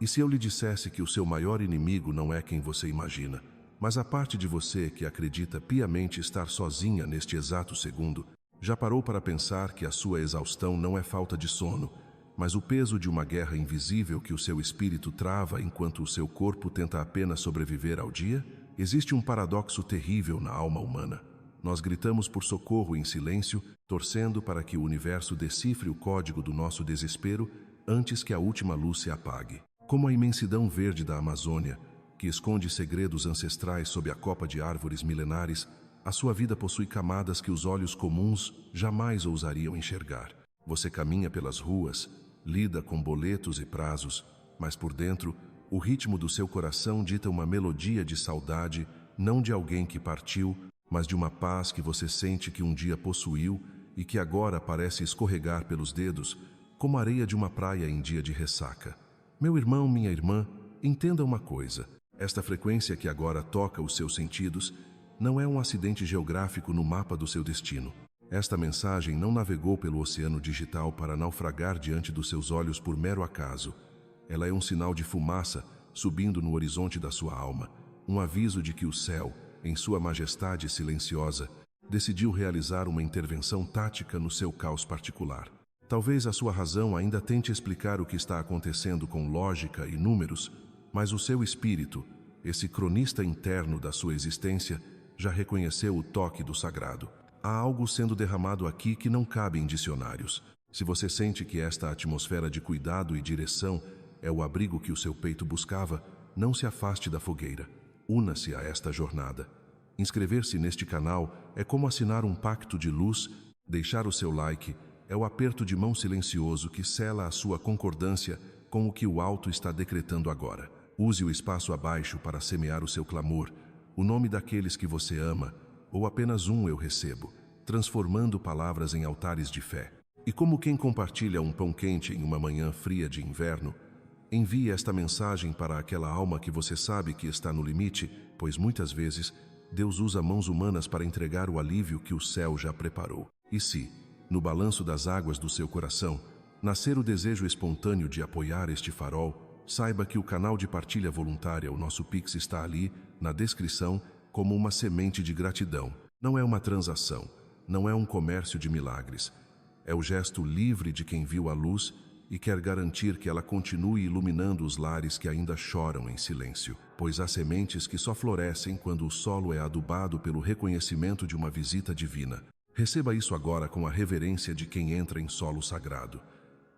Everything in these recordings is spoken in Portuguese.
E se eu lhe dissesse que o seu maior inimigo não é quem você imagina, mas a parte de você que acredita piamente estar sozinha neste exato segundo? Já parou para pensar que a sua exaustão não é falta de sono, mas o peso de uma guerra invisível que o seu espírito trava enquanto o seu corpo tenta apenas sobreviver ao dia? Existe um paradoxo terrível na alma humana. Nós gritamos por socorro em silêncio, torcendo para que o universo decifre o código do nosso desespero antes que a última luz se apague. Como a imensidão verde da Amazônia, que esconde segredos ancestrais sob a copa de árvores milenares, a sua vida possui camadas que os olhos comuns jamais ousariam enxergar. Você caminha pelas ruas, lida com boletos e prazos, mas por dentro, o ritmo do seu coração dita uma melodia de saudade, não de alguém que partiu, mas de uma paz que você sente que um dia possuiu e que agora parece escorregar pelos dedos, como a areia de uma praia em dia de ressaca. Meu irmão, minha irmã, entenda uma coisa. Esta frequência que agora toca os seus sentidos não é um acidente geográfico no mapa do seu destino. Esta mensagem não navegou pelo oceano digital para naufragar diante dos seus olhos por mero acaso. Ela é um sinal de fumaça subindo no horizonte da sua alma, um aviso de que o céu, em sua majestade silenciosa, decidiu realizar uma intervenção tática no seu caos particular. Talvez a sua razão ainda tente explicar o que está acontecendo com lógica e números, mas o seu espírito, esse cronista interno da sua existência, já reconheceu o toque do sagrado. Há algo sendo derramado aqui que não cabe em dicionários. Se você sente que esta atmosfera de cuidado e direção é o abrigo que o seu peito buscava, não se afaste da fogueira. Una-se a esta jornada. Inscrever-se neste canal é como assinar um pacto de luz, deixar o seu like é o aperto de mão silencioso que sela a sua concordância com o que o alto está decretando agora. Use o espaço abaixo para semear o seu clamor, o nome daqueles que você ama, ou apenas um eu recebo, transformando palavras em altares de fé. E como quem compartilha um pão quente em uma manhã fria de inverno, envie esta mensagem para aquela alma que você sabe que está no limite, pois muitas vezes Deus usa mãos humanas para entregar o alívio que o céu já preparou. E se, no balanço das águas do seu coração, nascer o desejo espontâneo de apoiar este farol, saiba que o canal de partilha voluntária, o nosso Pix, está ali, na descrição, como uma semente de gratidão. Não é uma transação, não é um comércio de milagres. É o gesto livre de quem viu a luz e quer garantir que ela continue iluminando os lares que ainda choram em silêncio. Pois há sementes que só florescem quando o solo é adubado pelo reconhecimento de uma visita divina. Receba isso agora com a reverência de quem entra em solo sagrado.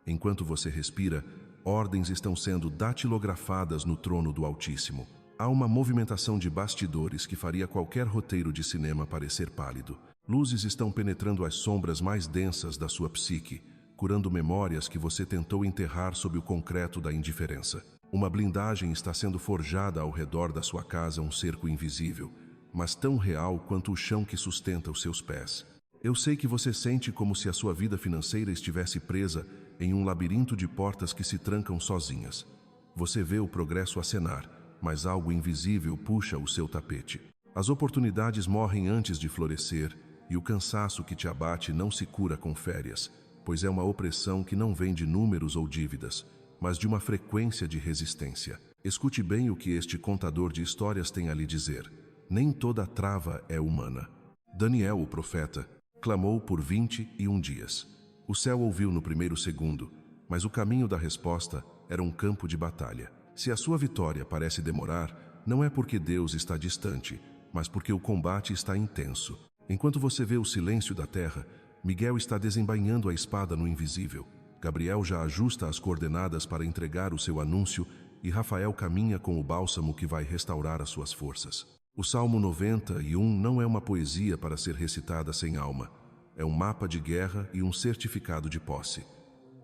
Enquanto você respira, ordens estão sendo datilografadas no trono do Altíssimo. Há uma movimentação de bastidores que faria qualquer roteiro de cinema parecer pálido. Luzes estão penetrando as sombras mais densas da sua psique, curando memórias que você tentou enterrar sob o concreto da indiferença. Uma blindagem está sendo forjada ao redor da sua casa, um cerco invisível, mas tão real quanto o chão que sustenta os seus pés. Eu sei que você sente como se a sua vida financeira estivesse presa em um labirinto de portas que se trancam sozinhas. Você vê o progresso acenar, mas algo invisível puxa o seu tapete. As oportunidades morrem antes de florescer e o cansaço que te abate não se cura com férias, pois é uma opressão que não vem de números ou dívidas, mas de uma frequência de resistência. Escute bem o que este contador de histórias tem a lhe dizer. Nem toda trava é humana. Daniel, o profeta, clamou por 21 dias. O céu ouviu no primeiro segundo, mas o caminho da resposta era um campo de batalha. Se a sua vitória parece demorar, não é porque Deus está distante, mas porque o combate está intenso. Enquanto você vê o silêncio da terra, Miguel está desembainhando a espada no invisível. Gabriel já ajusta as coordenadas para entregar o seu anúncio e Rafael caminha com o bálsamo que vai restaurar as suas forças. O Salmo 91 não é uma poesia para ser recitada sem alma. É um mapa de guerra e um certificado de posse.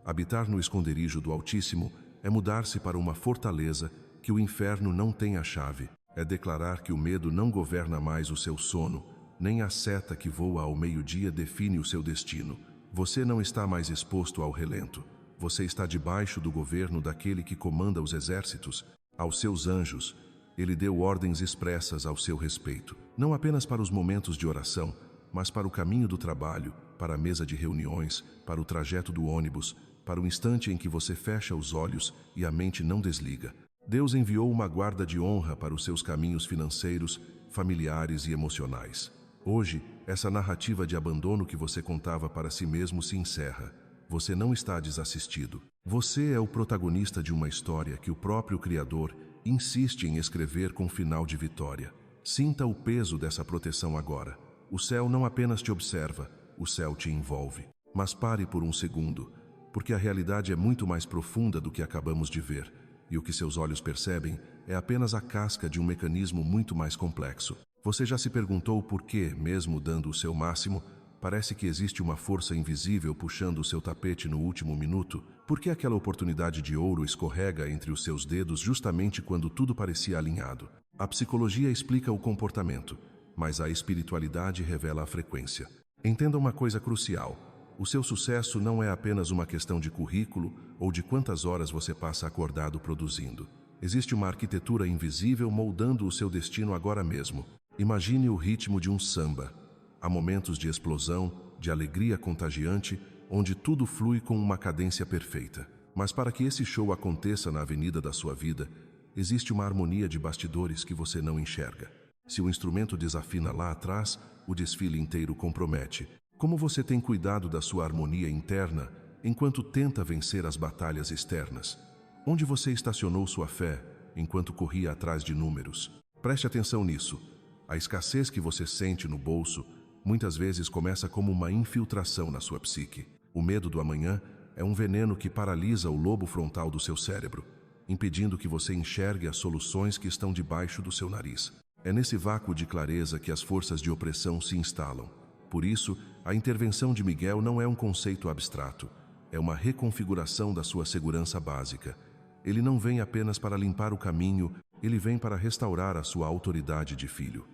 Habitar no esconderijo do Altíssimo é mudar-se para uma fortaleza que o inferno não tem a chave. É declarar que o medo não governa mais o seu sono, nem a seta que voa ao meio-dia define o seu destino. Você não está mais exposto ao relento. Você está debaixo do governo daquele que comanda os exércitos. Aos seus anjos, ele deu ordens expressas ao seu respeito, não apenas para os momentos de oração, mas para o caminho do trabalho, para a mesa de reuniões, para o trajeto do ônibus, para o instante em que você fecha os olhos e a mente não desliga. Deus enviou uma guarda de honra para os seus caminhos financeiros, familiares e emocionais. Hoje, essa narrativa de abandono que você contava para si mesmo se encerra. Você não está desassistido. Você é o protagonista de uma história que o próprio Criador insiste em escrever com final de vitória. Sinta o peso dessa proteção agora. O céu não apenas te observa, o céu te envolve. Mas pare por um segundo, porque a realidade é muito mais profunda do que acabamos de ver, e o que seus olhos percebem é apenas a casca de um mecanismo muito mais complexo. Você já se perguntou por que, mesmo dando o seu máximo, parece que existe uma força invisível puxando o seu tapete no último minuto? Por que aquela oportunidade de ouro escorrega entre os seus dedos justamente quando tudo parecia alinhado? A psicologia explica o comportamento, mas a espiritualidade revela a frequência. Entenda uma coisa crucial. O seu sucesso não é apenas uma questão de currículo ou de quantas horas você passa acordado produzindo. Existe uma arquitetura invisível moldando o seu destino agora mesmo. Imagine o ritmo de um samba. Há momentos de explosão, de alegria contagiante, onde tudo flui com uma cadência perfeita. Mas para que esse show aconteça na avenida da sua vida, existe uma harmonia de bastidores que você não enxerga. Se o instrumento desafina lá atrás, o desfile inteiro compromete. Como você tem cuidado da sua harmonia interna enquanto tenta vencer as batalhas externas? Onde você estacionou sua fé enquanto corria atrás de números? Preste atenção nisso. A escassez que você sente no bolso muitas vezes começa como uma infiltração na sua psique. O medo do amanhã é um veneno que paralisa o lobo frontal do seu cérebro, impedindo que você enxergue as soluções que estão debaixo do seu nariz. É nesse vácuo de clareza que as forças de opressão se instalam. Por isso, a intervenção de Miguel não é um conceito abstrato, é uma reconfiguração da sua segurança básica. Ele não vem apenas para limpar o caminho, ele vem para restaurar a sua autoridade de filho.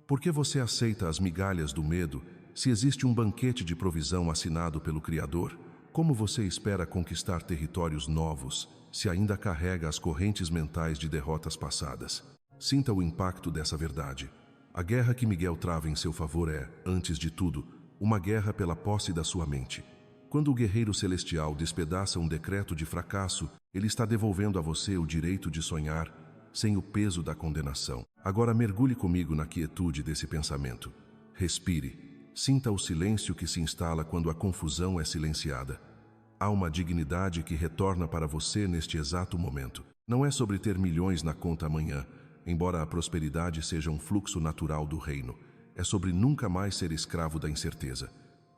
Por que você aceita as migalhas do medo se existe um banquete de provisão assinado pelo Criador? Como você espera conquistar territórios novos se ainda carrega as correntes mentais de derrotas passadas? Sinta o impacto dessa verdade. A guerra que Miguel trava em seu favor é, antes de tudo, uma guerra pela posse da sua mente. Quando o guerreiro celestial despedaça um decreto de fracasso, ele está devolvendo a você o direito de sonhar, sem o peso da condenação. Agora mergulhe comigo na quietude desse pensamento. Respire. Sinta o silêncio que se instala quando a confusão é silenciada. Há uma dignidade que retorna para você neste exato momento. Não é sobre ter milhões na conta amanhã, embora a prosperidade seja um fluxo natural do reino. É sobre nunca mais ser escravo da incerteza.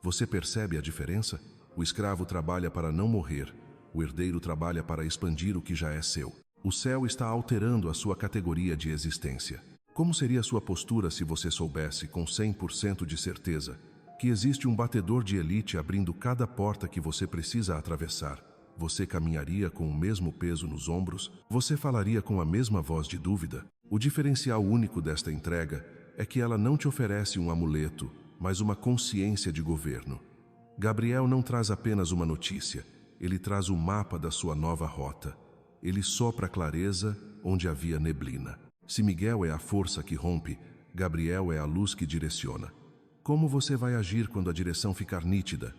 Você percebe a diferença? O escravo trabalha para não morrer. O herdeiro trabalha para expandir o que já é seu. O céu está alterando a sua categoria de existência. Como seria sua postura se você soubesse, com 100% de certeza, que existe um batedor de elite abrindo cada porta que você precisa atravessar? Você caminharia com o mesmo peso nos ombros? Você falaria com a mesma voz de dúvida? O diferencial único desta entrega é que ela não te oferece um amuleto, mas uma consciência de governo. Gabriel não traz apenas uma notícia, ele traz o mapa da sua nova rota. Ele sopra clareza onde havia neblina. Se Miguel é a força que rompe, Gabriel é a luz que direciona. Como você vai agir quando a direção ficar nítida?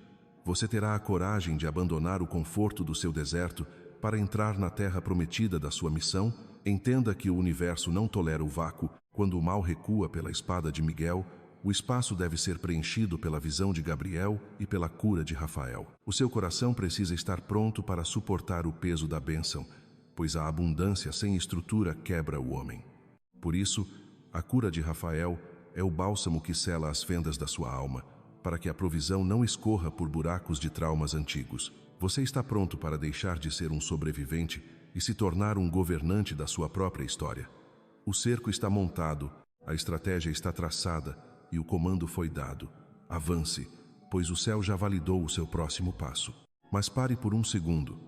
Você terá a coragem de abandonar o conforto do seu deserto para entrar na terra prometida da sua missão? Entenda que o universo não tolera o vácuo. Quando o mal recua pela espada de Miguel, o espaço deve ser preenchido pela visão de Gabriel e pela cura de Rafael. O seu coração precisa estar pronto para suportar o peso da bênção, pois a abundância sem estrutura quebra o homem. Por isso, a cura de Rafael é o bálsamo que sela as fendas da sua alma, para que a provisão não escorra por buracos de traumas antigos. Você está pronto para deixar de ser um sobrevivente e se tornar um governante da sua própria história. O cerco está montado, a estratégia está traçada e o comando foi dado. Avance, pois o céu já validou o seu próximo passo. Mas pare por um segundo,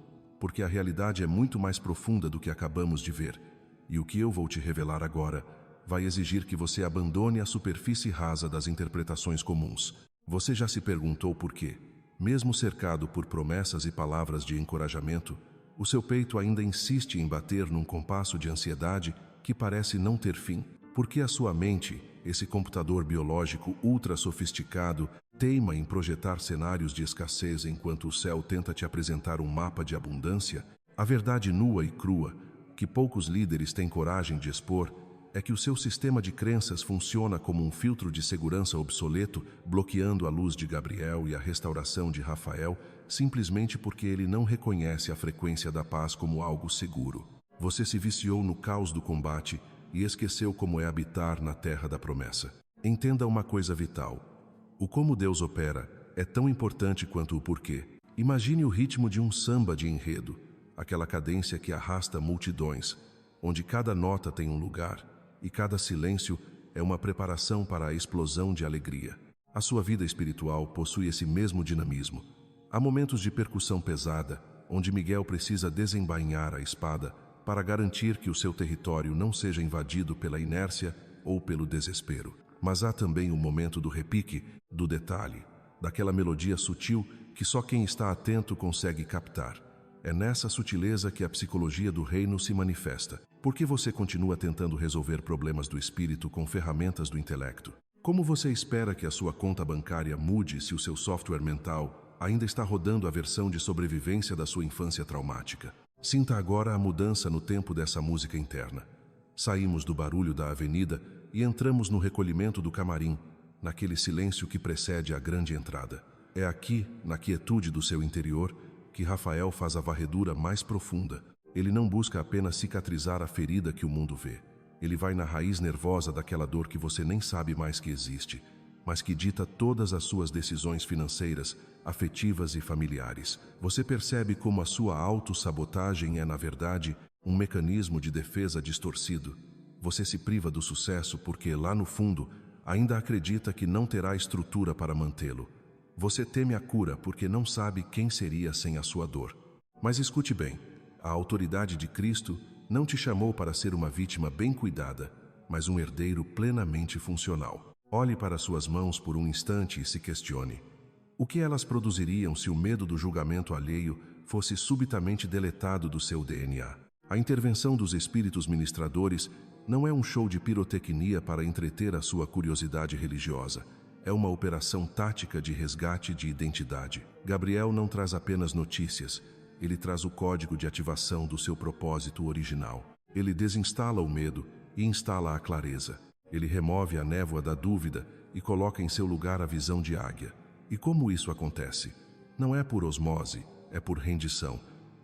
porque a realidade é muito mais profunda do que acabamos de ver, e o que eu vou te revelar agora vai exigir que você abandone a superfície rasa das interpretações comuns. Você já se perguntou por quê? Mesmo cercado por promessas e palavras de encorajamento, o seu peito ainda insiste em bater num compasso de ansiedade que parece não ter fim. Porque a sua mente, esse computador biológico ultra sofisticado, teima em projetar cenários de escassez enquanto o céu tenta te apresentar um mapa de abundância, a verdade nua e crua, que poucos líderes têm coragem de expor, é que o seu sistema de crenças funciona como um filtro de segurança obsoleto, bloqueando a luz de Gabriel e a restauração de Rafael, simplesmente porque ele não reconhece a frequência da paz como algo seguro. Você se viciou no caos do combate e esqueceu como é habitar na terra da promessa. Entenda uma coisa vital. O como Deus opera é tão importante quanto o porquê. Imagine o ritmo de um samba de enredo, aquela cadência que arrasta multidões, onde cada nota tem um lugar e cada silêncio é uma preparação para a explosão de alegria. A sua vida espiritual possui esse mesmo dinamismo. Há momentos de percussão pesada, onde Miguel precisa desembainhar a espada para garantir que o seu território não seja invadido pela inércia ou pelo desespero. Mas há também o momento do repique, do detalhe, daquela melodia sutil que só quem está atento consegue captar. É nessa sutileza que a psicologia do reino se manifesta. Por que você continua tentando resolver problemas do espírito com ferramentas do intelecto? Como você espera que a sua conta bancária mude se o seu software mental ainda está rodando a versão de sobrevivência da sua infância traumática? Sinta agora a mudança no tempo dessa música interna. Saímos do barulho da avenida e entramos no recolhimento do camarim, naquele silêncio que precede a grande entrada. É aqui, na quietude do seu interior, que Rafael faz a varredura mais profunda. Ele não busca apenas cicatrizar a ferida que o mundo vê. Ele vai na raiz nervosa daquela dor que você nem sabe mais que existe, mas que dita todas as suas decisões financeiras, afetivas e familiares. Você percebe como a sua autossabotagem é, na verdade, um mecanismo de defesa distorcido. Você se priva do sucesso porque, lá no fundo, ainda acredita que não terá estrutura para mantê-lo. Você teme a cura porque não sabe quem seria sem a sua dor. Mas escute bem, a autoridade de Cristo não te chamou para ser uma vítima bem cuidada, mas um herdeiro plenamente funcional. Olhe para suas mãos por um instante e se questione. O que elas produziriam se o medo do julgamento alheio fosse subitamente deletado do seu DNA? A intervenção dos espíritos ministradores não é um show de pirotecnia para entreter a sua curiosidade religiosa. É uma operação tática de resgate de identidade. Gabriel não traz apenas notícias, ele traz o código de ativação do seu propósito original. Ele desinstala o medo e instala a clareza. Ele remove a névoa da dúvida e coloca em seu lugar a visão de águia. E como isso acontece? Não é por osmose, é por rendição.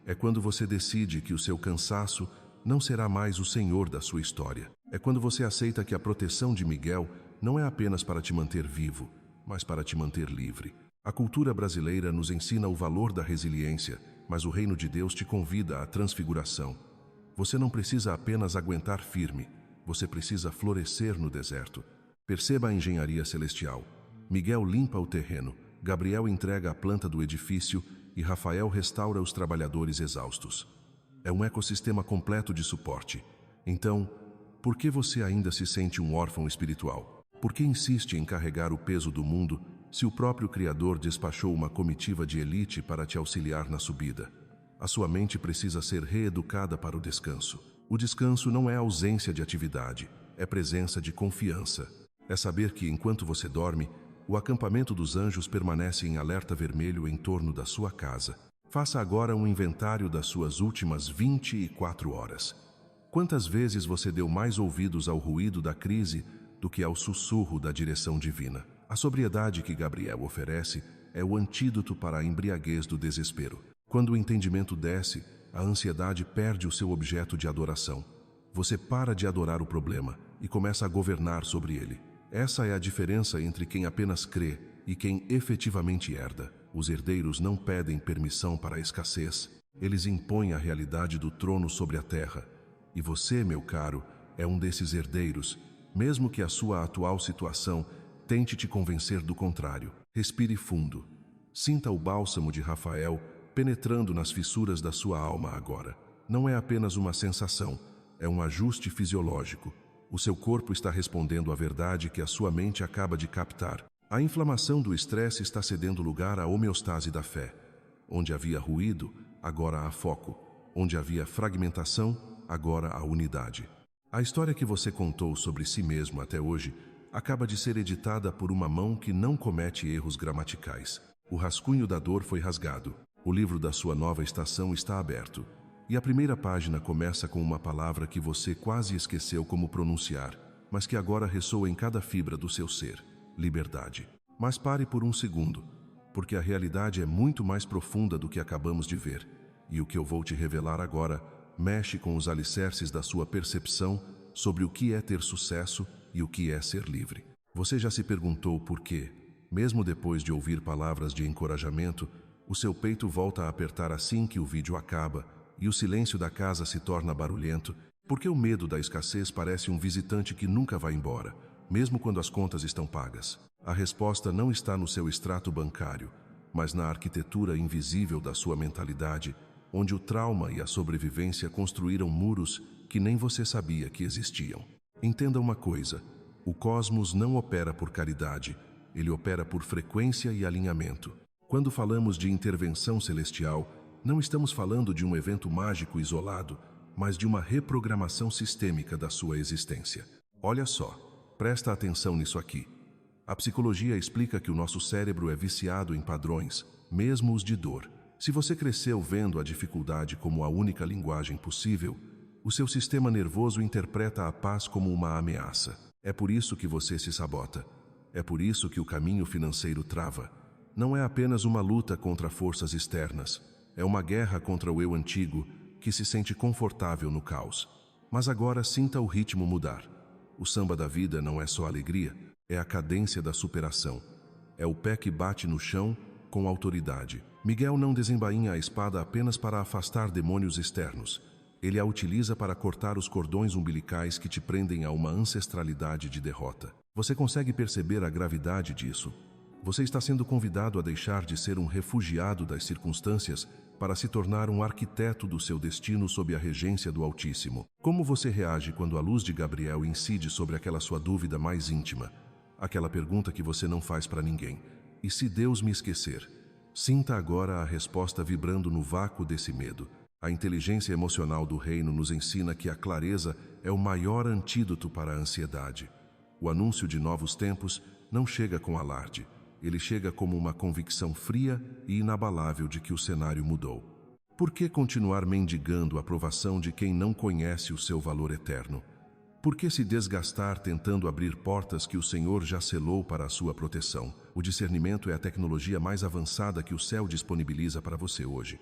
É quando você decide que o seu cansaço não será mais o senhor da sua história. É quando você aceita que a proteção de Miguel não é apenas para te manter vivo, mas para te manter livre. A cultura brasileira nos ensina o valor da resiliência, mas o reino de Deus te convida à transfiguração. Você não precisa apenas aguentar firme, você precisa florescer no deserto. Perceba a engenharia celestial. Miguel limpa o terreno, Gabriel entrega a planta do edifício e Rafael restaura os trabalhadores exaustos. É um ecossistema completo de suporte. Então, por que você ainda se sente um órfão espiritual? Por que insiste em carregar o peso do mundo se o próprio Criador despachou uma comitiva de elite para te auxiliar na subida? A sua mente precisa ser reeducada para o descanso. O descanso não é ausência de atividade, é presença de confiança. É saber que, enquanto você dorme, o acampamento dos anjos permanece em alerta vermelho em torno da sua casa. Faça agora um inventário das suas últimas 24 horas. Quantas vezes você deu mais ouvidos ao ruído da crise do que ao sussurro da direção divina? A sobriedade que Gabriel oferece é o antídoto para a embriaguez do desespero. Quando o entendimento desce, a ansiedade perde o seu objeto de adoração. Você para de adorar o problema e começa a governar sobre ele. Essa é a diferença entre quem apenas crê e quem efetivamente herda. Os herdeiros não pedem permissão para a escassez, eles impõem a realidade do trono sobre a terra. E você, meu caro, é um desses herdeiros, mesmo que a sua atual situação tente te convencer do contrário. Respire fundo. Sinta o bálsamo de Rafael penetrando nas fissuras da sua alma agora. Não é apenas uma sensação, é um ajuste fisiológico. O seu corpo está respondendo à verdade que a sua mente acaba de captar. A inflamação do estresse está cedendo lugar à homeostase da fé. Onde havia ruído, agora há foco. Onde havia fragmentação, agora há unidade. A história que você contou sobre si mesmo até hoje acaba de ser editada por uma mão que não comete erros gramaticais. O rascunho da dor foi rasgado. O livro da sua nova estação está aberto. E a primeira página começa com uma palavra que você quase esqueceu como pronunciar, mas que agora ressoa em cada fibra do seu ser: liberdade. Mas pare por um segundo, porque a realidade é muito mais profunda do que acabamos de ver. E o que eu vou te revelar agora mexe com os alicerces da sua percepção sobre o que é ter sucesso e o que é ser livre. Você já se perguntou por quê, mesmo depois de ouvir palavras de encorajamento, o seu peito volta a apertar assim que o vídeo acaba e o silêncio da casa se torna barulhento? Porque o medo da escassez parece um visitante que nunca vai embora, mesmo quando as contas estão pagas. A resposta não está no seu extrato bancário, mas na arquitetura invisível da sua mentalidade, onde o trauma e a sobrevivência construíram muros que nem você sabia que existiam. Entenda uma coisa: o cosmos não opera por caridade, ele opera por frequência e alinhamento. Quando falamos de intervenção celestial, não estamos falando de um evento mágico isolado, mas de uma reprogramação sistêmica da sua existência. Olha só, presta atenção nisso aqui. A psicologia explica que o nosso cérebro é viciado em padrões, mesmo os de dor. Se você cresceu vendo a dificuldade como a única linguagem possível, o seu sistema nervoso interpreta a paz como uma ameaça. É por isso que você se sabota. É por isso que o caminho financeiro trava. Não é apenas uma luta contra forças externas. É uma guerra contra o eu antigo, que se sente confortável no caos. Mas agora sinta o ritmo mudar. O samba da vida não é só alegria, é a cadência da superação. É o pé que bate no chão com autoridade. Miguel não desembainha a espada apenas para afastar demônios externos. Ele a utiliza para cortar os cordões umbilicais que te prendem a uma ancestralidade de derrota. Você consegue perceber a gravidade disso? Você está sendo convidado a deixar de ser um refugiado das circunstâncias para se tornar um arquiteto do seu destino sob a regência do Altíssimo. Como você reage quando a luz de Gabriel incide sobre aquela sua dúvida mais íntima? Aquela pergunta que você não faz para ninguém: e se Deus me esquecer? Sinta agora a resposta vibrando no vácuo desse medo. A inteligência emocional do reino nos ensina que a clareza é o maior antídoto para a ansiedade. O anúncio de novos tempos não chega com alarde. Ele chega como uma convicção fria e inabalável de que o cenário mudou. Por que continuar mendigando a aprovação de quem não conhece o seu valor eterno? Por que se desgastar tentando abrir portas que o Senhor já selou para a sua proteção? O discernimento é a tecnologia mais avançada que o céu disponibiliza para você hoje.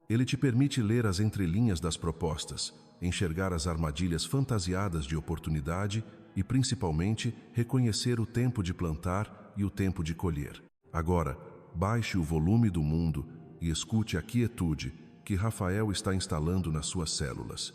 Ele te permite ler as entrelinhas das propostas, enxergar as armadilhas fantasiadas de oportunidade e, principalmente, reconhecer o tempo de plantar e o tempo de colher. Agora, baixe o volume do mundo e escute a quietude que Rafael está instalando nas suas células.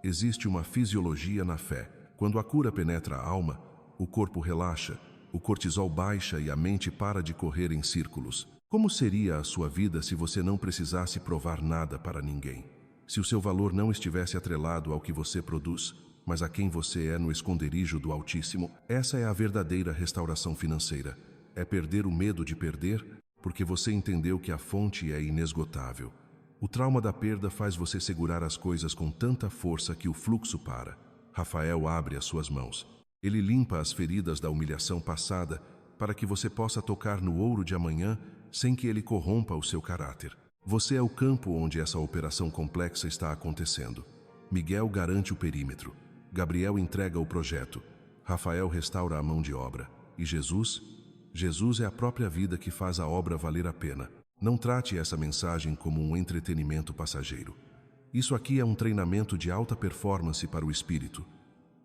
Existe uma fisiologia na fé. Quando a cura penetra a alma, o corpo relaxa, o cortisol baixa e a mente para de correr em círculos. Como seria a sua vida se você não precisasse provar nada para ninguém? Se o seu valor não estivesse atrelado ao que você produz, mas a quem você é no esconderijo do Altíssimo? Essa é a verdadeira restauração financeira. É perder o medo de perder, porque você entendeu que a fonte é inesgotável. O trauma da perda faz você segurar as coisas com tanta força que o fluxo para. Rafael abre as suas mãos. Ele limpa as feridas da humilhação passada para que você possa tocar no ouro de amanhã sem que ele corrompa o seu caráter. Você é o campo onde essa operação complexa está acontecendo. Miguel garante o perímetro. Gabriel entrega o projeto. Rafael restaura a mão de obra. E Jesus? Jesus é a própria vida que faz a obra valer a pena. Não trate essa mensagem como um entretenimento passageiro. Isso aqui é um treinamento de alta performance para o espírito.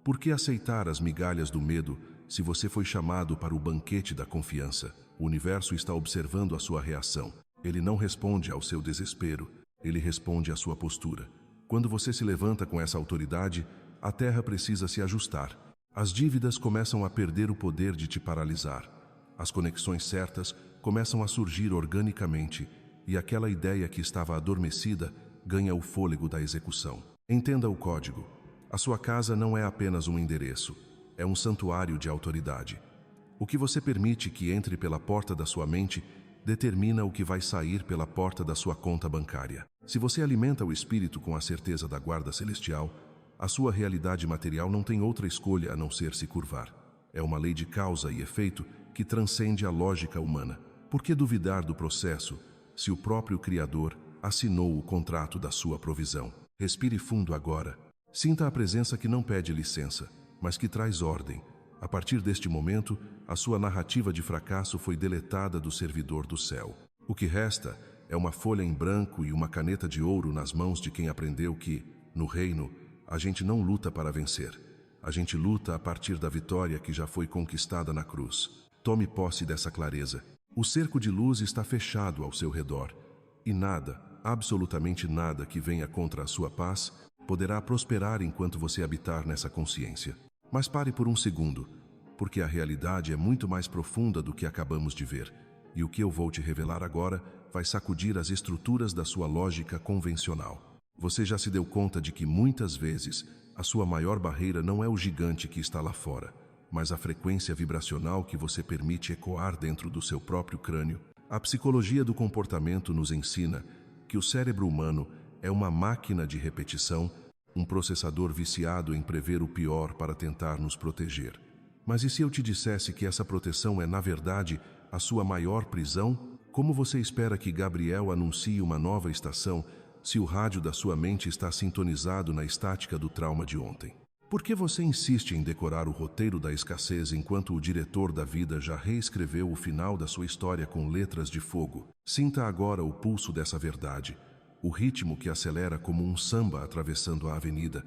Por que aceitar as migalhas do medo se você foi chamado para o banquete da confiança? O universo está observando a sua reação. Ele não responde ao seu desespero, ele responde à sua postura. Quando você se levanta com essa autoridade, a terra precisa se ajustar. As dívidas começam a perder o poder de te paralisar. As conexões certas começam a surgir organicamente e aquela ideia que estava adormecida ganha o fôlego da execução. Entenda o código. A sua casa não é apenas um endereço, é um santuário de autoridade. O que você permite que entre pela porta da sua mente determina o que vai sair pela porta da sua conta bancária. Se você alimenta o espírito com a certeza da guarda celestial, a sua realidade material não tem outra escolha a não ser se curvar. É uma lei de causa e efeito que transcende a lógica humana. Por que duvidar do processo, se o próprio Criador assinou o contrato da sua provisão? Respire fundo agora. Sinta a presença que não pede licença, mas que traz ordem. A partir deste momento, a sua narrativa de fracasso foi deletada do servidor do céu. O que resta é uma folha em branco e uma caneta de ouro nas mãos de quem aprendeu que, no reino, a gente não luta para vencer. A gente luta a partir da vitória que já foi conquistada na cruz. Tome posse dessa clareza. O cerco de luz está fechado ao seu redor, e nada, absolutamente nada que venha contra a sua paz, poderá prosperar enquanto você habitar nessa consciência. Mas pare por um segundo, porque a realidade é muito mais profunda do que acabamos de ver, e o que eu vou te revelar agora vai sacudir as estruturas da sua lógica convencional. Você já se deu conta de que muitas vezes a sua maior barreira não é o gigante que está lá fora, mas a frequência vibracional que você permite ecoar dentro do seu próprio crânio? A psicologia do comportamento nos ensina que o cérebro humano é uma máquina de repetição, um processador viciado em prever o pior para tentar nos proteger. Mas e se eu te dissesse que essa proteção é, na verdade, a sua maior prisão? Como você espera que Gabriel anuncie uma nova estação se o rádio da sua mente está sintonizado na estática do trauma de ontem? Por que você insiste em decorar o roteiro da escassez enquanto o diretor da vida já reescreveu o final da sua história com letras de fogo? Sinta agora o pulso dessa verdade, o ritmo que acelera como um samba atravessando a avenida.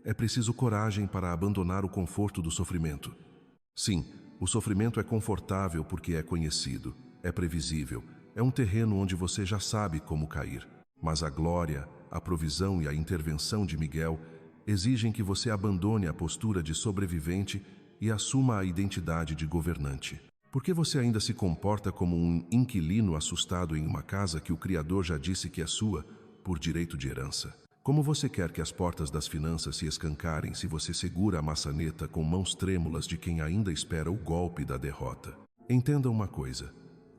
É preciso coragem para abandonar o conforto do sofrimento. Sim, o sofrimento é confortável porque é conhecido, é previsível, é um terreno onde você já sabe como cair. Mas a glória, a provisão e a intervenção de Miguel exigem que você abandone a postura de sobrevivente e assuma a identidade de governante. Por que você ainda se comporta como um inquilino assustado em uma casa que o Criador já disse que é sua, por direito de herança? Como você quer que as portas das finanças se escancarem se você segura a maçaneta com mãos trêmulas de quem ainda espera o golpe da derrota? Entenda uma coisa: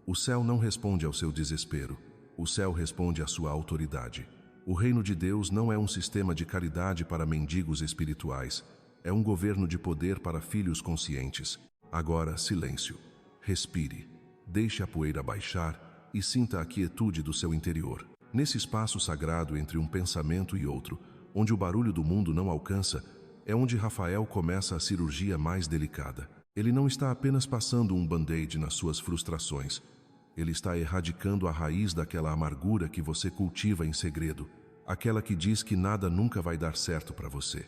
o céu não responde ao seu desespero, o céu responde à sua autoridade. O reino de Deus não é um sistema de caridade para mendigos espirituais, é um governo de poder para filhos conscientes. Agora, silêncio. Respire, deixe a poeira baixar e sinta a quietude do seu interior. Nesse espaço sagrado entre um pensamento e outro, onde o barulho do mundo não alcança, é onde Rafael começa a cirurgia mais delicada. Ele não está apenas passando um band-aid nas suas frustrações. Ele está erradicando a raiz daquela amargura que você cultiva em segredo, aquela que diz que nada nunca vai dar certo para você.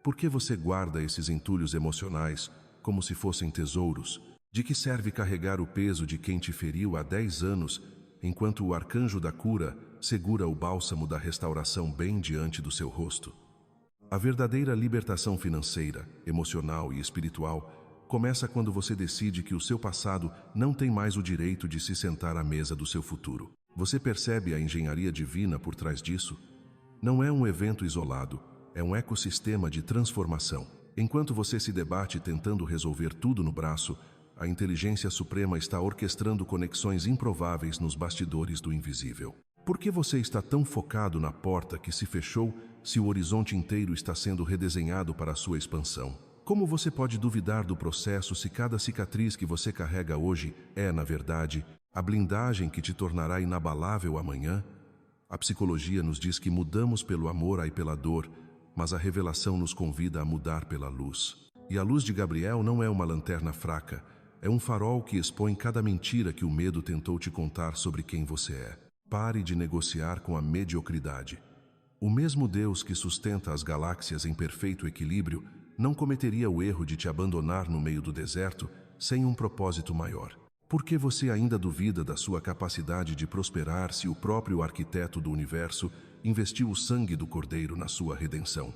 Por que você guarda esses entulhos emocionais como se fossem tesouros? De que serve carregar o peso de quem te feriu há 10 anos, enquanto o arcanjo da cura segura o bálsamo da restauração bem diante do seu rosto? A verdadeira libertação financeira, emocional e espiritual começa quando você decide que o seu passado não tem mais o direito de se sentar à mesa do seu futuro. Você percebe a engenharia divina por trás disso? Não é um evento isolado, é um ecossistema de transformação. Enquanto você se debate tentando resolver tudo no braço, a inteligência suprema está orquestrando conexões improváveis nos bastidores do invisível. Por que você está tão focado na porta que se fechou se o horizonte inteiro está sendo redesenhado para a sua expansão? Como você pode duvidar do processo se cada cicatriz que você carrega hoje é, na verdade, a blindagem que te tornará inabalável amanhã? A psicologia nos diz que mudamos pelo amor e pela dor, mas a revelação nos convida a mudar pela luz. E a luz de Gabriel não é uma lanterna fraca, é um farol que expõe cada mentira que o medo tentou te contar sobre quem você é. Pare de negociar com a mediocridade. O mesmo Deus que sustenta as galáxias em perfeito equilíbrio não cometeria o erro de te abandonar no meio do deserto sem um propósito maior. Por que você ainda duvida da sua capacidade de prosperar se o próprio arquiteto do universo investiu o sangue do Cordeiro na sua redenção?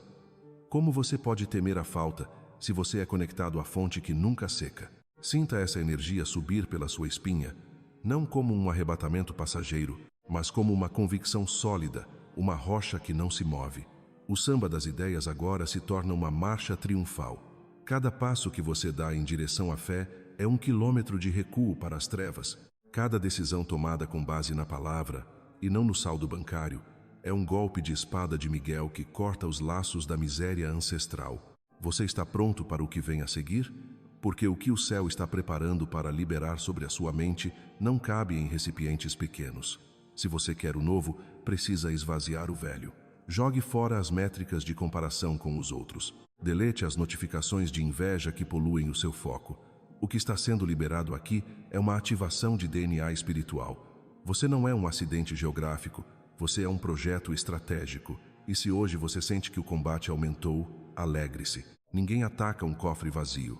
Como você pode temer a falta se você é conectado à fonte que nunca seca? Sinta essa energia subir pela sua espinha, não como um arrebatamento passageiro, mas como uma convicção sólida, uma rocha que não se move. O samba das ideias agora se torna uma marcha triunfal. Cada passo que você dá em direção à fé é 1 quilômetro de recuo para as trevas. Cada decisão tomada com base na palavra, e não no saldo bancário, é um golpe de espada de Miguel que corta os laços da miséria ancestral. Você está pronto para o que vem a seguir? porque o que o céu está preparando para liberar sobre a sua mente não cabe em recipientes pequenos. Se você quer o novo, precisa esvaziar o velho. Jogue fora as métricas de comparação com os outros. Delete as notificações de inveja que poluem o seu foco. O que está sendo liberado aqui é uma ativação de DNA espiritual. Você não é um acidente geográfico, você é um projeto estratégico. E se hoje você sente que o combate aumentou, alegre-se. Ninguém ataca um cofre vazio.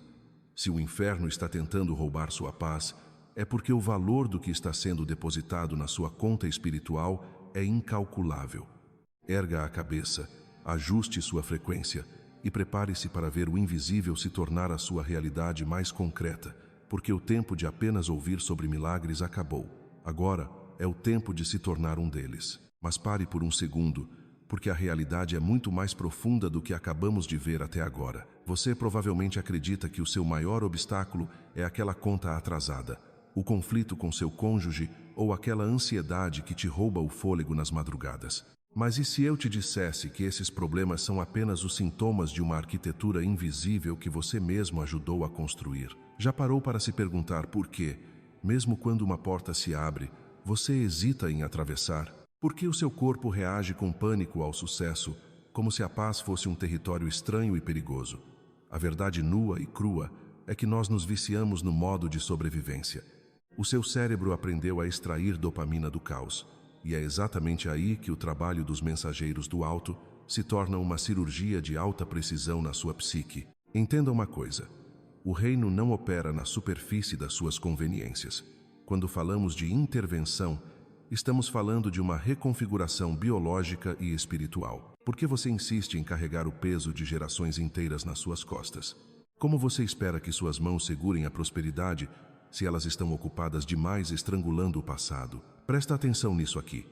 Se o inferno está tentando roubar sua paz, é porque o valor do que está sendo depositado na sua conta espiritual é incalculável. Erga a cabeça, ajuste sua frequência e prepare-se para ver o invisível se tornar a sua realidade mais concreta, porque o tempo de apenas ouvir sobre milagres acabou. Agora é o tempo de se tornar um deles. Mas pare por um segundo, porque a realidade é muito mais profunda do que acabamos de ver até agora. Você provavelmente acredita que o seu maior obstáculo é aquela conta atrasada, o conflito com seu cônjuge ou aquela ansiedade que te rouba o fôlego nas madrugadas. Mas e se eu te dissesse que esses problemas são apenas os sintomas de uma arquitetura invisível que você mesmo ajudou a construir? Já parou para se perguntar por quê, mesmo quando uma porta se abre, você hesita em atravessar? Por que o seu corpo reage com pânico ao sucesso, como se a paz fosse um território estranho e perigoso? A verdade nua e crua é que nós nos viciamos no modo de sobrevivência. O seu cérebro aprendeu a extrair dopamina do caos, e é exatamente aí que o trabalho dos mensageiros do alto se torna uma cirurgia de alta precisão na sua psique. Entenda uma coisa: o reino não opera na superfície das suas conveniências. Quando falamos de intervenção, estamos falando de uma reconfiguração biológica e espiritual. Por que você insiste em carregar o peso de gerações inteiras nas suas costas? Como você espera que suas mãos segurem a prosperidade se elas estão ocupadas demais estrangulando o passado? Presta atenção nisso aqui.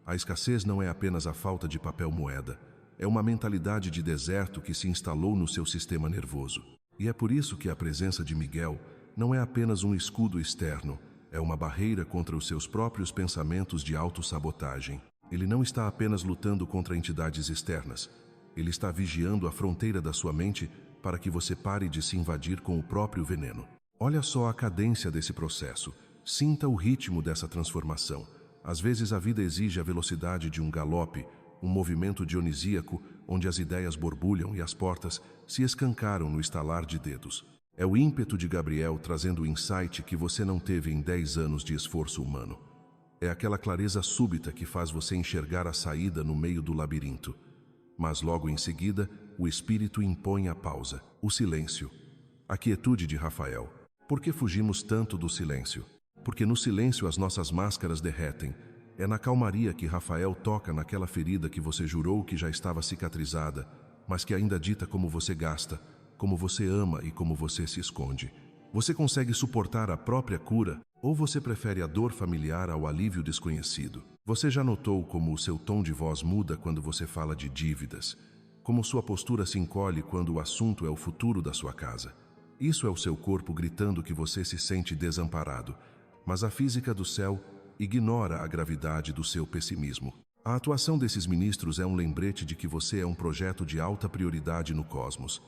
A escassez não é apenas a falta de papel moeda. É uma mentalidade de deserto que se instalou no seu sistema nervoso. E é por isso que a presença de Miguel não é apenas um escudo externo, é uma barreira contra os seus próprios pensamentos de autossabotagem. Ele não está apenas lutando contra entidades externas. Ele está vigiando a fronteira da sua mente para que você pare de se invadir com o próprio veneno. Olha só a cadência desse processo. Sinta o ritmo dessa transformação. Às vezes a vida exige a velocidade de um galope, um movimento dionisíaco onde as ideias borbulham e as portas se escancaram no estalar de dedos. É o ímpeto de Gabriel trazendo o insight que você não teve em 10 anos de esforço humano. É aquela clareza súbita que faz você enxergar a saída no meio do labirinto. Mas logo em seguida, o espírito impõe a pausa, o silêncio, a quietude de Rafael. Por que fugimos tanto do silêncio? Porque no silêncio as nossas máscaras derretem. É na calmaria que Rafael toca naquela ferida que você jurou que já estava cicatrizada, mas que ainda dita como você gasta, como você ama e como você se esconde. Você consegue suportar a própria cura ou você prefere a dor familiar ao alívio desconhecido? Você já notou como o seu tom de voz muda quando você fala de dívidas? Como sua postura se encolhe quando o assunto é o futuro da sua casa? Isso é o seu corpo gritando que você se sente desamparado, mas a física do céu ignora a gravidade do seu pessimismo. A atuação desses ministros é um lembrete de que você é um projeto de alta prioridade no cosmos.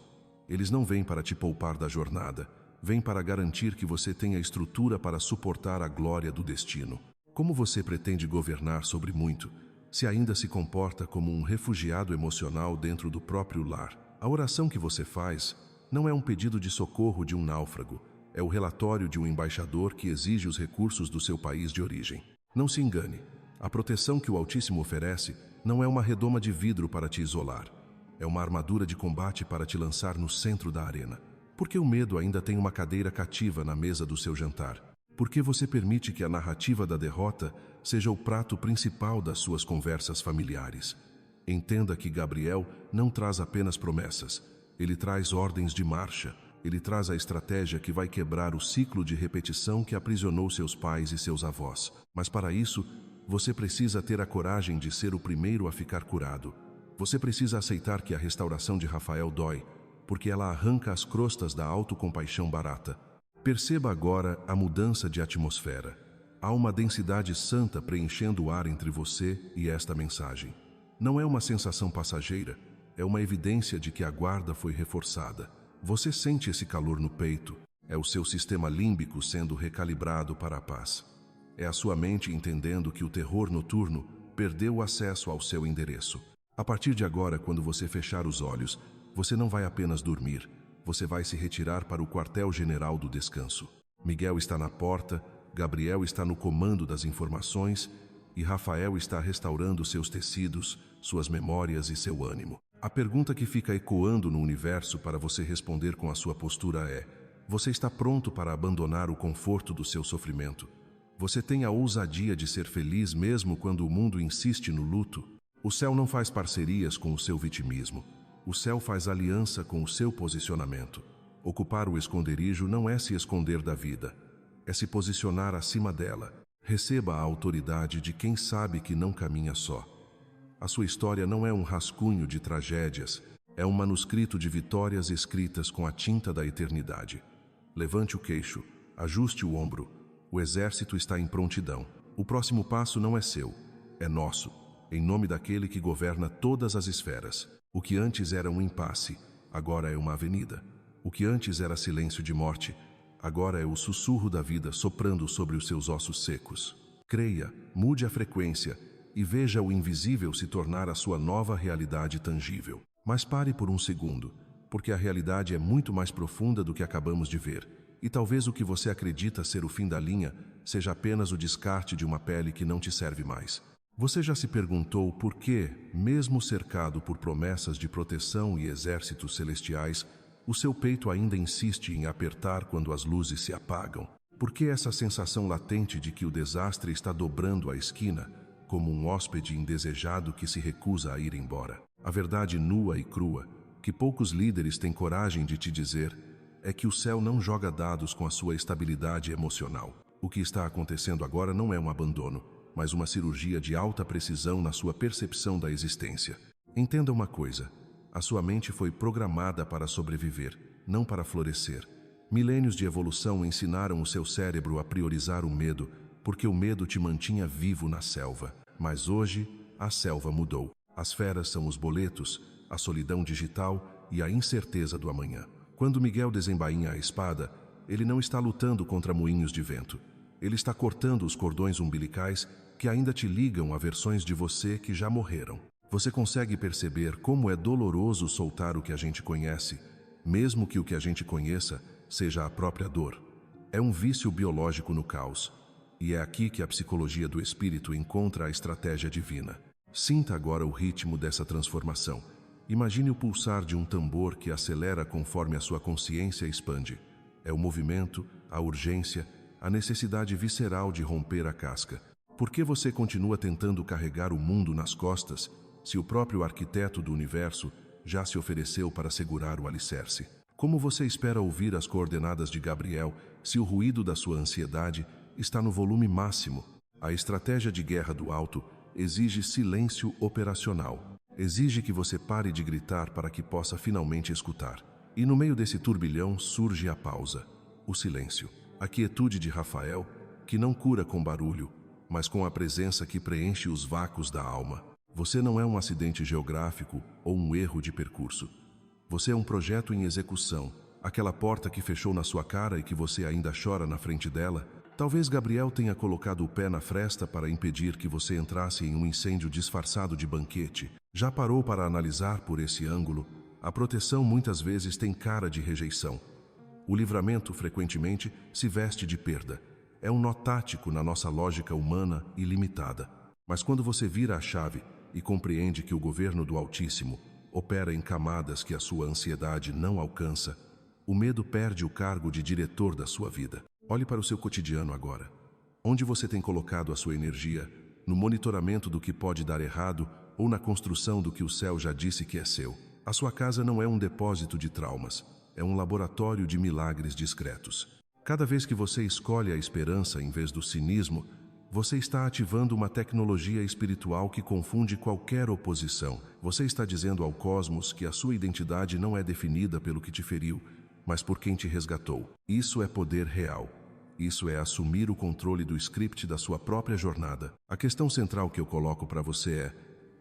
Eles não vêm para te poupar da jornada, vêm para garantir que você tenha estrutura para suportar a glória do destino. Como você pretende governar sobre muito, se ainda se comporta como um refugiado emocional dentro do próprio lar? A oração que você faz não é um pedido de socorro de um náufrago, é o relatório de um embaixador que exige os recursos do seu país de origem. Não se engane, a proteção que o Altíssimo oferece não é uma redoma de vidro para te isolar. É uma armadura de combate para te lançar no centro da arena. Por que o medo ainda tem uma cadeira cativa na mesa do seu jantar? Por que você permite que a narrativa da derrota seja o prato principal das suas conversas familiares? Entenda que Gabriel não traz apenas promessas. Ele traz ordens de marcha. Ele traz a estratégia que vai quebrar o ciclo de repetição que aprisionou seus pais e seus avós. Mas para isso, você precisa ter a coragem de ser o primeiro a ficar curado. Você precisa aceitar que a restauração de Rafael dói, porque ela arranca as crostas da autocompaixão barata. Perceba agora a mudança de atmosfera. Há uma densidade santa preenchendo o ar entre você e esta mensagem. Não é uma sensação passageira, é uma evidência de que a guarda foi reforçada. Você sente esse calor no peito, É o seu sistema límbico sendo recalibrado para a paz. É a sua mente entendendo que o terror noturno perdeu o acesso ao seu endereço. A partir de agora, quando você fechar os olhos, você não vai apenas dormir, você vai se retirar para o quartel-general do descanso. Miguel está na porta, Gabriel está no comando das informações e Rafael está restaurando seus tecidos, suas memórias e seu ânimo. A pergunta que fica ecoando no universo para você responder com a sua postura é: você está pronto para abandonar o conforto do seu sofrimento? Você tem a ousadia de ser feliz mesmo quando o mundo insiste no luto? O céu não faz parcerias com o seu vitimismo. O céu faz aliança com o seu posicionamento. Ocupar o esconderijo não é se esconder da vida, é se posicionar acima dela. Receba a autoridade de quem sabe que não caminha só. A sua história não é um rascunho de tragédias, é um manuscrito de vitórias escritas com a tinta da eternidade. Levante o queixo, ajuste o ombro. O exército está em prontidão. O próximo passo não é seu, é nosso, em nome daquele que governa todas as esferas. O que antes era um impasse, agora é uma avenida. O que antes era silêncio de morte, agora é o sussurro da vida soprando sobre os seus ossos secos. Creia, mude a frequência e veja o invisível se tornar a sua nova realidade tangível. Mas pare por um segundo, porque a realidade é muito mais profunda do que acabamos de ver. E talvez o que você acredita ser o fim da linha seja apenas o descarte de uma pele que não te serve mais. Você já se perguntou por que, mesmo cercado por promessas de proteção e exércitos celestiais, o seu peito ainda insiste em apertar quando as luzes se apagam? Por que essa sensação latente de que o desastre está dobrando a esquina, como um hóspede indesejado que se recusa a ir embora? A verdade nua e crua, que poucos líderes têm coragem de te dizer, é que o céu não joga dados com a sua estabilidade emocional. O que está acontecendo agora não é um abandono, mas uma cirurgia de alta precisão na sua percepção da existência. Entenda uma coisa: a sua mente foi programada para sobreviver, não para florescer. Milênios de evolução ensinaram o seu cérebro a priorizar o medo, porque o medo te mantinha vivo na selva. Mas hoje, a selva mudou. As feras são os boletos, a solidão digital e a incerteza do amanhã. Quando Miguel desembainha a espada, ele não está lutando contra moinhos de vento. Ele está cortando os cordões umbilicais que ainda te ligam a versões de você que já morreram. Você consegue perceber como é doloroso soltar o que a gente conhece, mesmo que o que a gente conheça seja a própria dor. É um vício biológico no caos, e é aqui que a psicologia do espírito encontra a estratégia divina. Sinta agora o ritmo dessa transformação. Imagine o pulsar de um tambor que acelera conforme a sua consciência expande. É o movimento, a urgência, a necessidade visceral de romper a casca. Por que você continua tentando carregar o mundo nas costas, se o próprio arquiteto do universo já se ofereceu para segurar o alicerce? Como você espera ouvir as coordenadas de Gabriel se o ruído da sua ansiedade está no volume máximo? A estratégia de guerra do alto exige silêncio operacional. Exige que você pare de gritar para que possa finalmente escutar. E no meio desse turbilhão surge a pausa, o silêncio, a quietude de Rafael, que não cura com barulho, mas com a presença que preenche os vácuos da alma. Você não é um acidente geográfico ou um erro de percurso. Você é um projeto em execução, aquela porta que fechou na sua cara e que você ainda chora na frente dela. Talvez Gabriel tenha colocado o pé na fresta para impedir que você entrasse em um incêndio disfarçado de banquete. Já parou para analisar por esse ângulo? A proteção muitas vezes tem cara de rejeição. O livramento frequentemente se veste de perda. É um nó tático na nossa lógica humana e limitada. Mas quando você vira a chave e compreende que o governo do Altíssimo opera em camadas que a sua ansiedade não alcança, o medo perde o cargo de diretor da sua vida. Olhe para o seu cotidiano agora. Onde você tem colocado a sua energia? No monitoramento do que pode dar errado ou na construção do que o céu já disse que é seu? A sua casa não é um depósito de traumas, é um laboratório de milagres discretos. Cada vez que você escolhe a esperança em vez do cinismo, você está ativando uma tecnologia espiritual que confunde qualquer oposição. Você está dizendo ao cosmos que a sua identidade não é definida pelo que te feriu, mas por quem te resgatou. Isso é poder real. Isso é assumir o controle do script da sua própria jornada. A questão central que eu coloco para você é: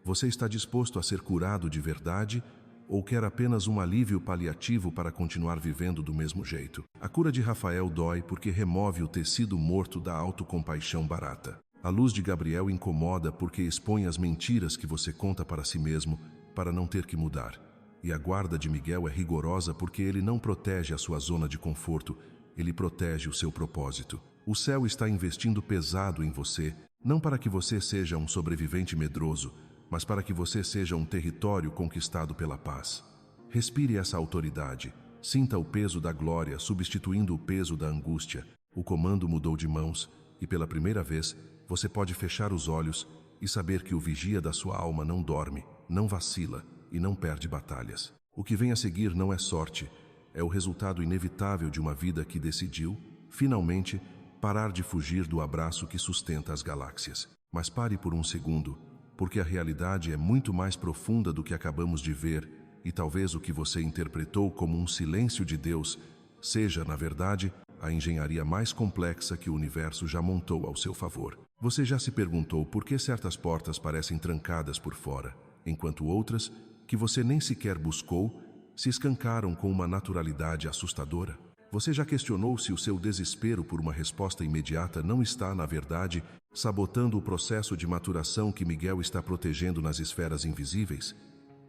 você está disposto a ser curado de verdade Ou quer apenas um alívio paliativo para continuar vivendo do mesmo jeito? A cura de Rafael dói porque remove o tecido morto da autocompaixão barata. A luz de Gabriel incomoda porque expõe as mentiras que você conta para si mesmo para não ter que mudar. E a guarda de Miguel é rigorosa porque ele não protege a sua zona de conforto, ele protege o seu propósito. O céu está investindo pesado em você, não para que você seja um sobrevivente medroso, mas para que você seja um território conquistado pela paz. Respire essa autoridade, sinta o peso da glória substituindo o peso da angústia. O comando mudou de mãos e pela primeira vez você pode fechar os olhos e saber que o vigia da sua alma não dorme, não vacila e não perde batalhas. O que vem a seguir não é sorte, é o resultado inevitável de uma vida que decidiu, finalmente, parar de fugir do abraço que sustenta as galáxias. Mas pare por um segundo, porque a realidade é muito mais profunda do que acabamos de ver e talvez o que você interpretou como um silêncio de Deus seja, na verdade, a engenharia mais complexa que o universo já montou ao seu favor. Você já se perguntou por que certas portas parecem trancadas por fora, enquanto outras, que você nem sequer buscou, se escancaram com uma naturalidade assustadora? Você já questionou se o seu desespero por uma resposta imediata não está, na verdade, sabotando o processo de maturação que Miguel está protegendo nas esferas invisíveis?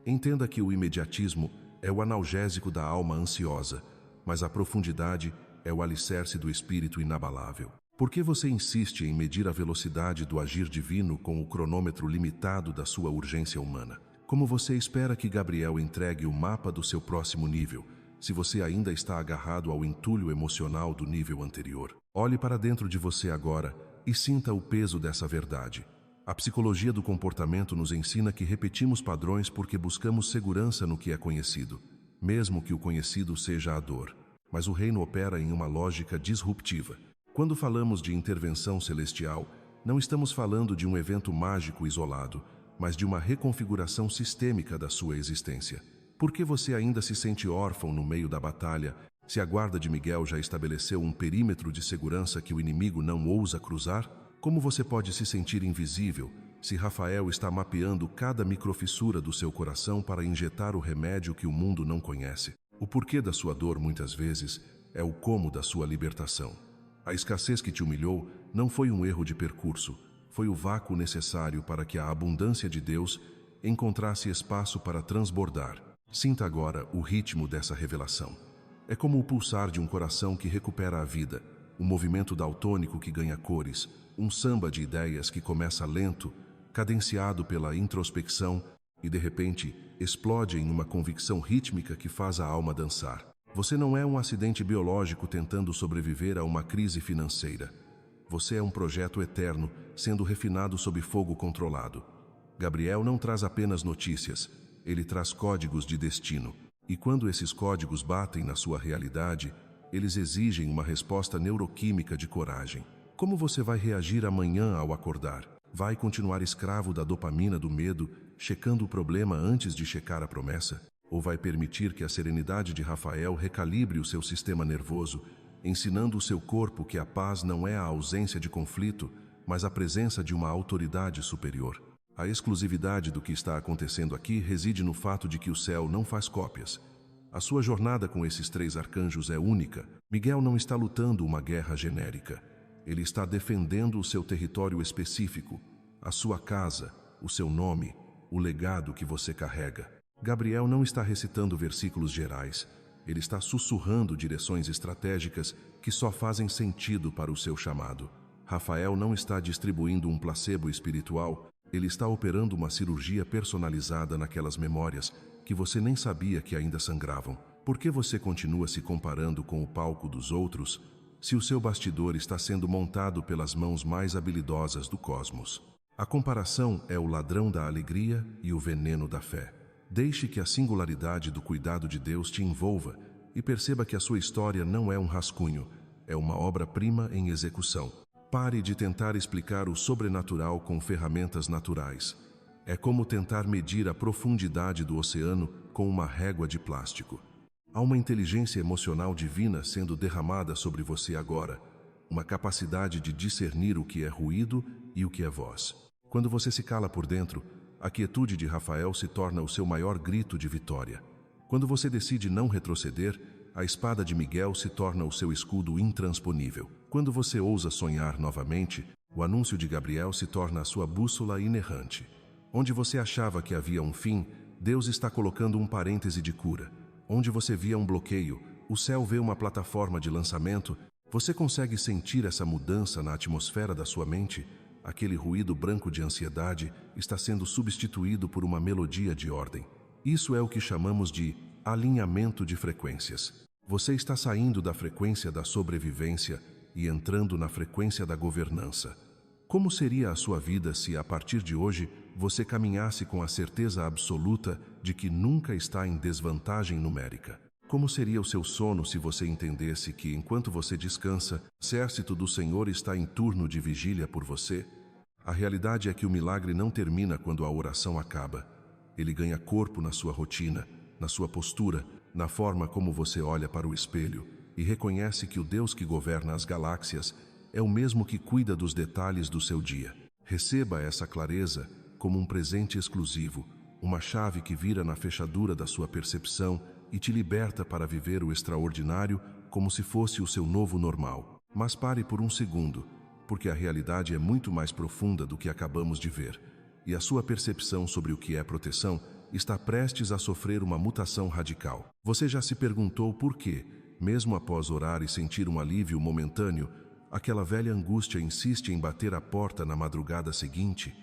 Entenda que o imediatismo é o analgésico da alma ansiosa, mas a profundidade é o alicerce do espírito inabalável. Por que você insiste em medir a velocidade do agir divino com o cronômetro limitado da sua urgência humana? Como você espera que Gabriel entregue o mapa do seu próximo nível, se você ainda está agarrado ao entulho emocional do nível anterior? Olhe para dentro de você agora e sinta o peso dessa verdade. A psicologia do comportamento nos ensina que repetimos padrões porque buscamos segurança no que é conhecido, mesmo que o conhecido seja a dor. Mas o reino opera em uma lógica disruptiva. Quando falamos de intervenção celestial, não estamos falando de um evento mágico isolado, mas de uma reconfiguração sistêmica da sua existência. Por que você ainda se sente órfão no meio da batalha, se a guarda de Miguel já estabeleceu um perímetro de segurança que o inimigo não ousa cruzar? Como você pode se sentir invisível, se Rafael está mapeando cada microfissura do seu coração para injetar o remédio que o mundo não conhece? O porquê da sua dor, muitas vezes, é o como da sua libertação. A escassez que te humilhou não foi um erro de percurso, foi o vácuo necessário para que a abundância de Deus encontrasse espaço para transbordar. Sinta agora o ritmo dessa revelação. É como o pulsar de um coração que recupera a vida, um movimento daltônico que ganha cores, um samba de ideias que começa lento, cadenciado pela introspecção e, de repente, explode em uma convicção rítmica que faz a alma dançar. Você não é um acidente biológico tentando sobreviver a uma crise financeira. Você é um projeto eterno, sendo refinado sob fogo controlado. Gabriel não traz apenas notícias, ele traz códigos de destino. E quando esses códigos batem na sua realidade, eles exigem uma resposta neuroquímica de coragem. Como você vai reagir amanhã ao acordar? Vai continuar escravo da dopamina do medo, checando o problema antes de checar a promessa? Ou vai permitir que a serenidade de Rafael recalibre o seu sistema nervoso, ensinando o seu corpo que a paz não é a ausência de conflito, mas a presença de uma autoridade superior? A exclusividade do que está acontecendo aqui reside no fato de que o céu não faz cópias. A sua jornada com esses três arcanjos é única. Miguel não está lutando uma guerra genérica. Ele está defendendo o seu território específico, a sua casa, o seu nome, o legado que você carrega. Gabriel não está recitando versículos gerais. Ele está sussurrando direções estratégicas que só fazem sentido para o seu chamado. Rafael não está distribuindo um placebo espiritual. Ele está operando uma cirurgia personalizada naquelas memórias que você nem sabia que ainda sangravam. Por que você continua se comparando com o palco dos outros, se o seu bastidor está sendo montado pelas mãos mais habilidosas do cosmos? A comparação é o ladrão da alegria e o veneno da fé. Deixe que a singularidade do cuidado de Deus te envolva e perceba que a sua história não é um rascunho, é uma obra-prima em execução. Pare de tentar explicar o sobrenatural com ferramentas naturais. É como tentar medir a profundidade do oceano com uma régua de plástico. Há uma inteligência emocional divina sendo derramada sobre você agora, uma capacidade de discernir o que é ruído e o que é voz. Quando você se cala por dentro, A quietude de Rafael se torna o seu maior grito de vitória. Quando você decide não retroceder, a espada de Miguel se torna o seu escudo intransponível. Quando você ousa sonhar novamente, o anúncio de Gabriel se torna a sua bússola inerrante. Onde você achava que havia um fim, Deus está colocando um parêntese de cura. Onde você via um bloqueio, o céu vê uma plataforma de lançamento. Você consegue sentir essa mudança na atmosfera da sua mente? Aquele ruído branco de ansiedade está sendo substituído por uma melodia de ordem. Isso é o que chamamos de alinhamento de frequências. Você está saindo da frequência da sobrevivência e entrando na frequência da governança. Como seria a sua vida se, a partir de hoje, você caminhasse com a certeza absoluta de que nunca está em desvantagem numérica? Como seria o seu sono se você entendesse que, enquanto você descansa, o exército do Senhor está em turno de vigília por você? A realidade é que o milagre não termina quando a oração acaba. Ele ganha corpo na sua rotina, na sua postura, na forma como você olha para o espelho e reconhece que o Deus que governa as galáxias é o mesmo que cuida dos detalhes do seu dia. Receba essa clareza como um presente exclusivo, uma chave que vira na fechadura da sua percepção e te liberta para viver o extraordinário como se fosse o seu novo normal. Mas pare por um segundo, porque a realidade é muito mais profunda do que acabamos de ver, e a sua percepção sobre o que é proteção está prestes a sofrer uma mutação radical. Você já se perguntou por quê, mesmo após orar e sentir um alívio momentâneo, aquela velha angústia insiste em bater a porta na madrugada seguinte?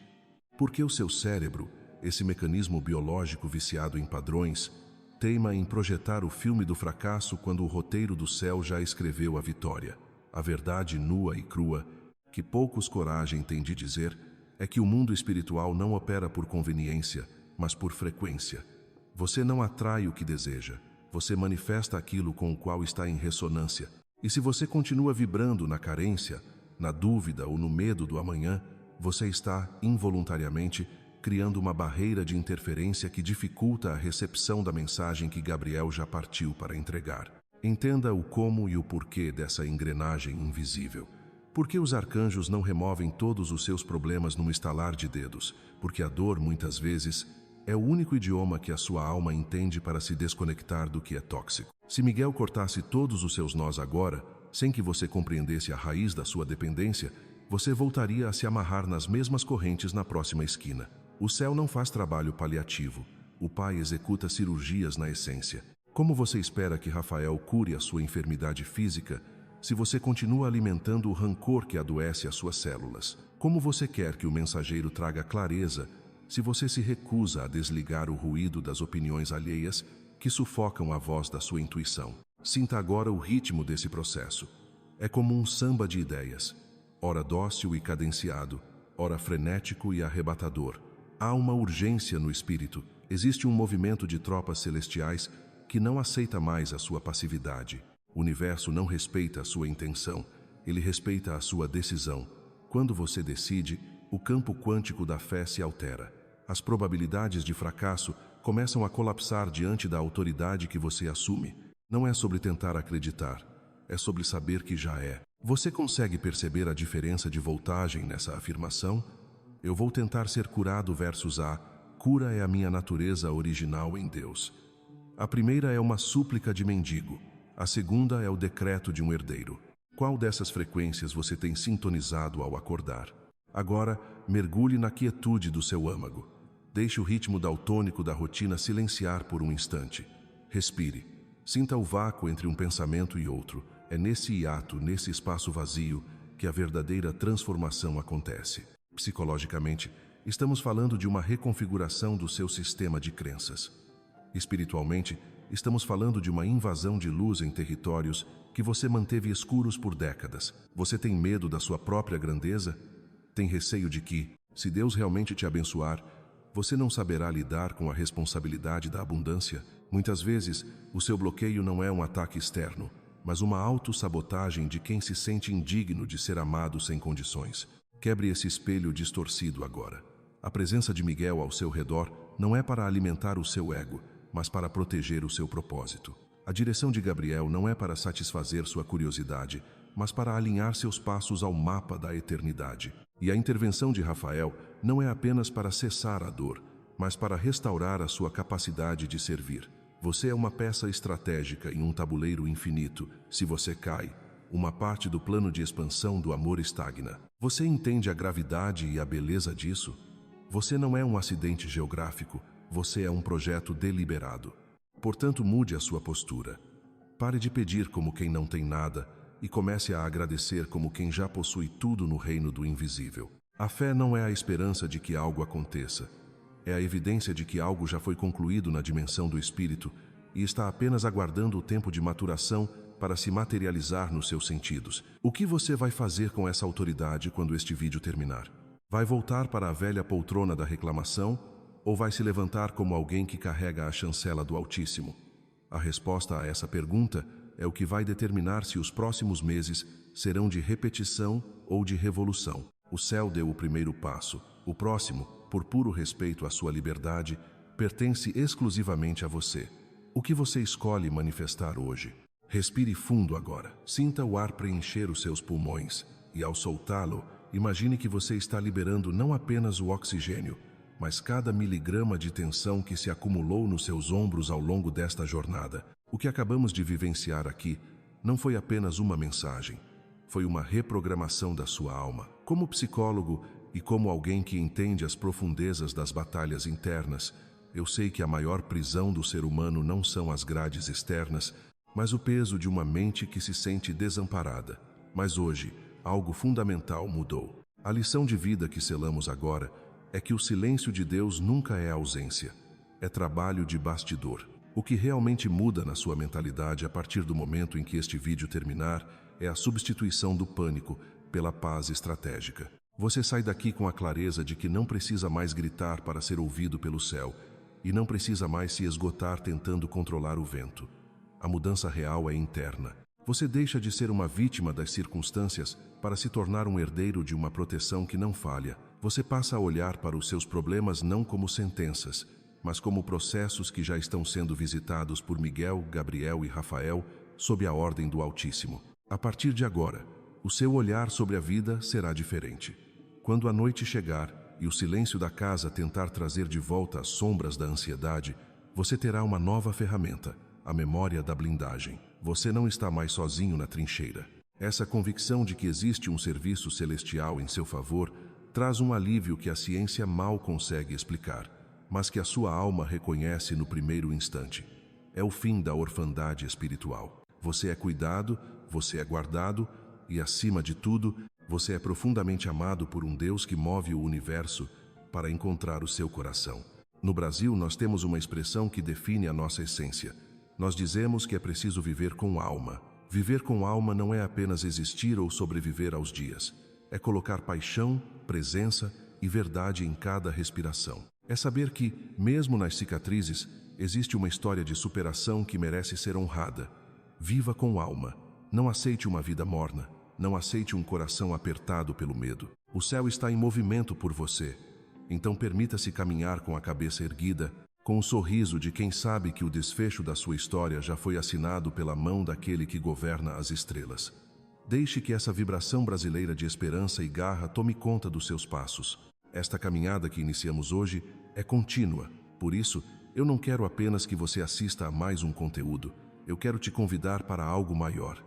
Porque o seu cérebro, esse mecanismo biológico viciado em padrões, teima em projetar o filme do fracasso quando o roteiro do céu já escreveu a vitória. A verdade nua e crua, que poucos coragem têm de dizer, é que o mundo espiritual não opera por conveniência, mas por frequência. Você não atrai o que deseja, você manifesta aquilo com o qual está em ressonância. E se você continua vibrando na carência, na dúvida ou no medo do amanhã, você está, involuntariamente, criando uma barreira de interferência que dificulta a recepção da mensagem que Gabriel já partiu para entregar. Entenda o como e o porquê dessa engrenagem invisível. Por que os arcanjos não removem todos os seus problemas num estalar de dedos? Porque a dor, muitas vezes, é o único idioma que a sua alma entende para se desconectar do que é tóxico. Se Miguel cortasse todos os seus nós agora, sem que você compreendesse a raiz da sua dependência, você voltaria a se amarrar nas mesmas correntes na próxima esquina. O céu não faz trabalho paliativo. O Pai executa cirurgias na essência. Como você espera que Rafael cure a sua enfermidade física se você continua alimentando o rancor que adoece as suas células? Como você quer que o mensageiro traga clareza se você se recusa a desligar o ruído das opiniões alheias que sufocam a voz da sua intuição? Sinta agora o ritmo desse processo. É como um samba de ideias, ora dócil e cadenciado, ora frenético e arrebatador. Há uma urgência no espírito, existe um movimento de tropas celestiais que não aceita mais a sua passividade. O universo não respeita a sua intenção, ele respeita a sua decisão. Quando você decide, o campo quântico da fé se altera. As probabilidades de fracasso começam a colapsar diante da autoridade que você assume. Não é sobre tentar acreditar, é sobre saber que já é. Você consegue perceber a diferença de voltagem nessa afirmação? Eu vou tentar ser curado versus a cura é a minha natureza original em Deus. A primeira é uma súplica de mendigo. A segunda é o decreto de um herdeiro. Qual dessas frequências você tem sintonizado ao acordar? Agora, mergulhe na quietude do seu âmago. Deixe o ritmo daltônico da rotina silenciar por um instante. Respire. Sinta o vácuo entre um pensamento e outro. É nesse hiato, nesse espaço vazio, que a verdadeira transformação acontece. Psicologicamente, estamos falando de uma reconfiguração do seu sistema de crenças. Espiritualmente, estamos falando de uma invasão de luz em territórios que você manteve escuros por décadas. Você tem medo da sua própria grandeza? Tem receio de que, se Deus realmente te abençoar, você não saberá lidar com a responsabilidade da abundância? Muitas vezes, o seu bloqueio não é um ataque externo, mas uma autossabotagem de quem se sente indigno de ser amado sem condições. Quebre esse espelho distorcido agora. A presença de Miguel ao seu redor não é para alimentar o seu ego, mas para proteger o seu propósito. A direção de Gabriel não é para satisfazer sua curiosidade, mas para alinhar seus passos ao mapa da eternidade. E a intervenção de Rafael não é apenas para cessar a dor, mas para restaurar a sua capacidade de servir. Você é uma peça estratégica em um tabuleiro infinito. Se você cai, uma parte do plano de expansão do amor estagna. Você entende a gravidade e a beleza disso? Você não é um acidente geográfico, você é um projeto deliberado. Portanto, mude a sua postura. Pare de pedir como quem não tem nada e comece a agradecer como quem já possui tudo no reino do invisível. A fé não é a esperança de que algo aconteça. É a evidência de que algo já foi concluído na dimensão do espírito e está apenas aguardando o tempo de maturação para se materializar nos seus sentidos. O que você vai fazer com essa autoridade quando este vídeo terminar? Vai voltar para a velha poltrona da reclamação ou vai se levantar como alguém que carrega a chancela do Altíssimo? A resposta a essa pergunta é o que vai determinar se os próximos meses serão de repetição ou de revolução. O céu deu o primeiro passo. O próximo, por puro respeito à sua liberdade, pertence exclusivamente a você. O que você escolhe manifestar hoje? Respire fundo agora. Sinta o ar preencher os seus pulmões e, ao soltá-lo, imagine que você está liberando não apenas o oxigênio, mas cada miligrama de tensão que se acumulou nos seus ombros ao longo desta jornada. O que acabamos de vivenciar aqui não foi apenas uma mensagem, foi uma reprogramação da sua alma. Como psicólogo e como alguém que entende as profundezas das batalhas internas, eu sei que a maior prisão do ser humano não são as grades externas, mas o peso de uma mente que se sente desamparada. Mas hoje, algo fundamental mudou. A lição de vida que selamos agora é que o silêncio de Deus nunca é ausência, é trabalho de bastidor. O que realmente muda na sua mentalidade a partir do momento em que este vídeo terminar é a substituição do pânico pela paz estratégica. Você sai daqui com a clareza de que não precisa mais gritar para ser ouvido pelo céu e não precisa mais se esgotar tentando controlar o vento. A mudança real é interna. Você deixa de ser uma vítima das circunstâncias para se tornar um herdeiro de uma proteção que não falha. Você passa a olhar para os seus problemas não como sentenças, mas como processos que já estão sendo visitados por Miguel, Gabriel e Rafael sob a ordem do Altíssimo. A partir de agora, o seu olhar sobre a vida será diferente. Quando a noite chegar e o silêncio da casa tentar trazer de volta as sombras da ansiedade, você terá uma nova ferramenta, a memória da blindagem. Você não está mais sozinho na trincheira. Essa convicção de que existe um serviço celestial em seu favor traz um alívio que a ciência mal consegue explicar, mas que a sua alma reconhece no primeiro instante. É o fim da orfandade espiritual. Você é cuidado, você é guardado e, acima de tudo, você é profundamente amado por um Deus que move o universo para encontrar o seu coração. No Brasil, nós temos uma expressão que define a nossa essência. Nós dizemos que é preciso viver com alma. Viver com alma não é apenas existir ou sobreviver aos dias. É colocar paixão, presença e verdade em cada respiração. É saber que, mesmo nas cicatrizes, existe uma história de superação que merece ser honrada. Viva com alma. Não aceite uma vida morna. Não aceite um coração apertado pelo medo. O céu está em movimento por você. Então permita-se caminhar com a cabeça erguida, com o sorriso de quem sabe que o desfecho da sua história já foi assinado pela mão daquele que governa as estrelas. Deixe que essa vibração brasileira de esperança e garra tome conta dos seus passos. Esta caminhada que iniciamos hoje é contínua. Por isso, eu não quero apenas que você assista a mais um conteúdo. Eu quero te convidar para algo maior.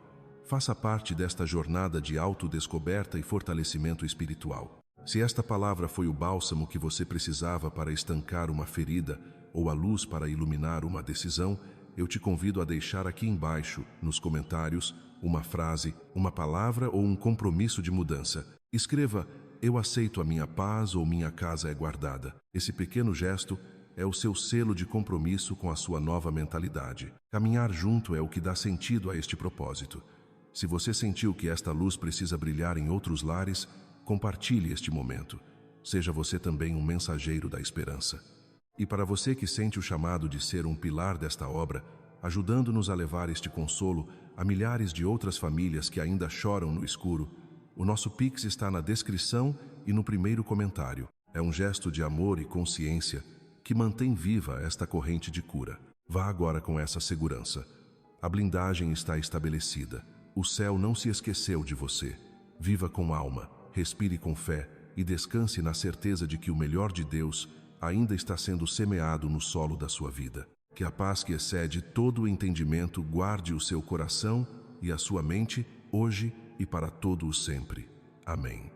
Faça parte desta jornada de autodescoberta e fortalecimento espiritual. Se esta palavra foi o bálsamo que você precisava para estancar uma ferida ou a luz para iluminar uma decisão, eu te convido a deixar aqui embaixo, nos comentários, uma frase, uma palavra ou um compromisso de mudança. Escreva: eu aceito a minha paz ou minha casa é guardada. Esse pequeno gesto é o seu selo de compromisso com a sua nova mentalidade. Caminhar junto é o que dá sentido a este propósito. Se você sentiu que esta luz precisa brilhar em outros lares, compartilhe este momento. Seja você também um mensageiro da esperança. E para você que sente o chamado de ser um pilar desta obra, ajudando-nos a levar este consolo a milhares de outras famílias que ainda choram no escuro, o nosso Pix está na descrição e no primeiro comentário. É um gesto de amor e consciência que mantém viva esta corrente de cura. Vá agora com essa segurança. A blindagem está estabelecida. O céu não se esqueceu de você. Viva com alma, respire com fé e descanse na certeza de que o melhor de Deus ainda está sendo semeado no solo da sua vida. Que a paz que excede todo o entendimento guarde o seu coração e a sua mente, hoje e para todo o sempre. Amém.